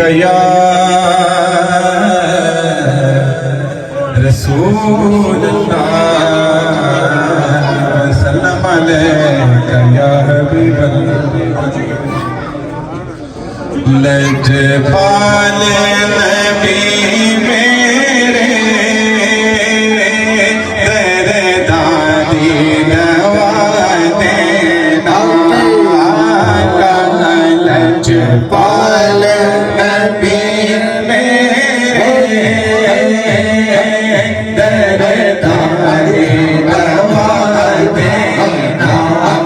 या रसूल अल्लाह सल्लम अलैका या हबीब अल्लाह लजपाल नबी मेरे दरदारी नवाज़े का लजपाल नबी मेरे दरदारी नवाज़े का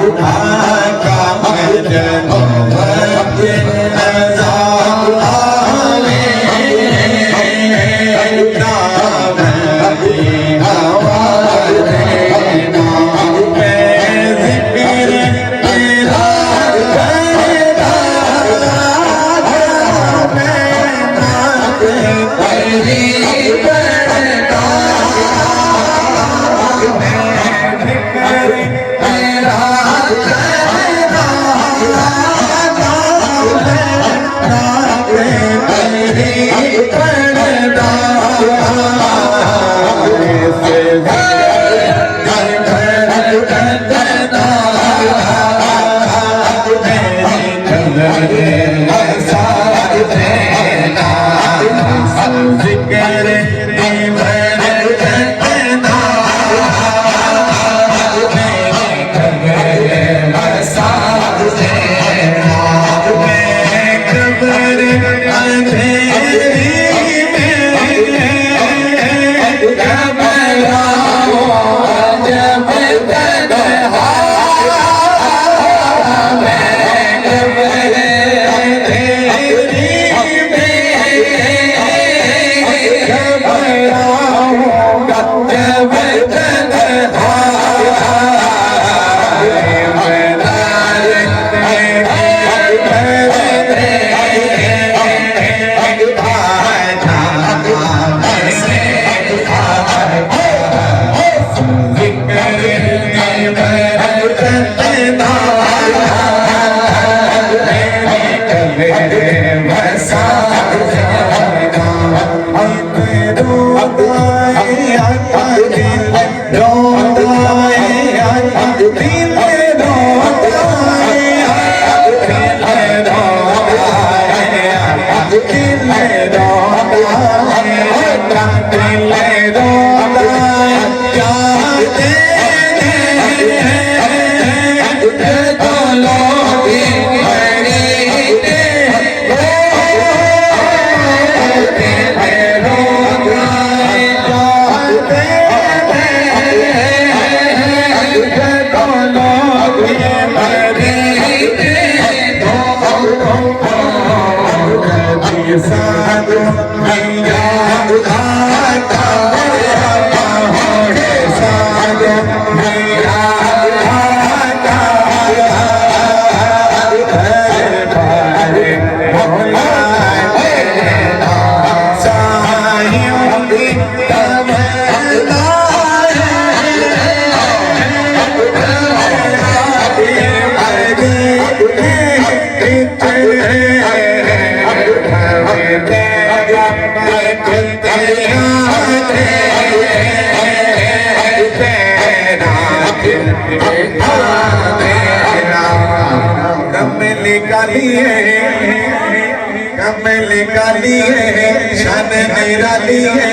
कमली काली है शान निराली है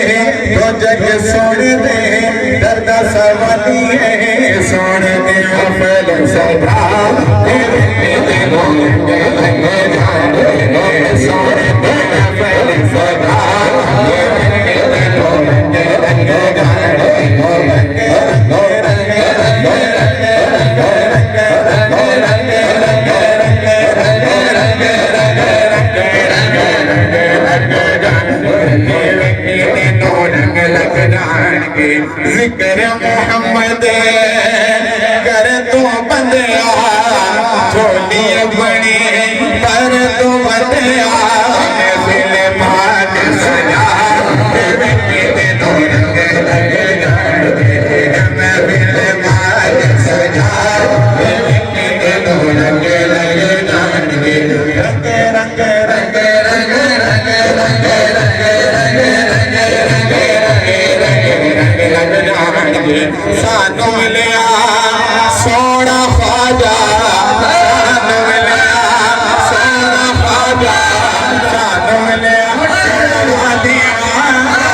तो जग सोने दे दर्दा सवाली है सोने दे अफल सदा तेरे लगे सोने दे अफल सदा जिक्र मोहम्मद कर तू बंदया छोटी बड़ी पर तू बंदया दिल भाग सजा मैं दिल भाग सजा रंग रंग रंग रंग रंग जाएंगे सानू मिलिया सोना ख्वाजा सानू मिलिया सोना ख्वाजा सानू मिलिया सोना दीवाना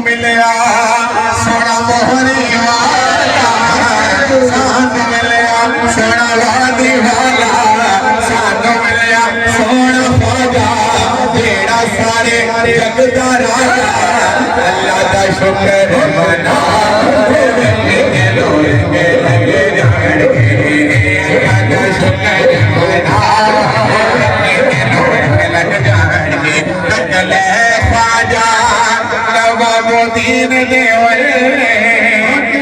मिलिया सोना मोहरी वाला सानू मिलिया सोना वादी वाला सानू मिलिया सोना ख्वाजा जेड़ा सारे जग दा राजा अल्लाह दा शुक्र मना लोगे लगे जाने अल्लाह दा शुक्र मना लोगे लग जाने तकले ख्वाजा दीन देवले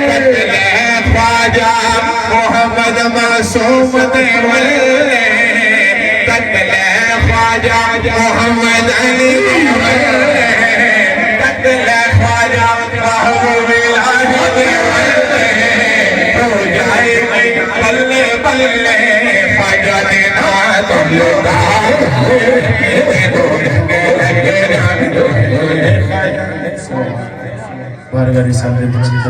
कतले ख्वाजा मोहम्मद मासूम देवले कतले ख्वाजा मोहम्मद अली देवले कतले ख्वाजा महबूब इलाही देवले हो जाएगी बल्ले बल्ले ख्वाजा देना तुम लोग warga risalah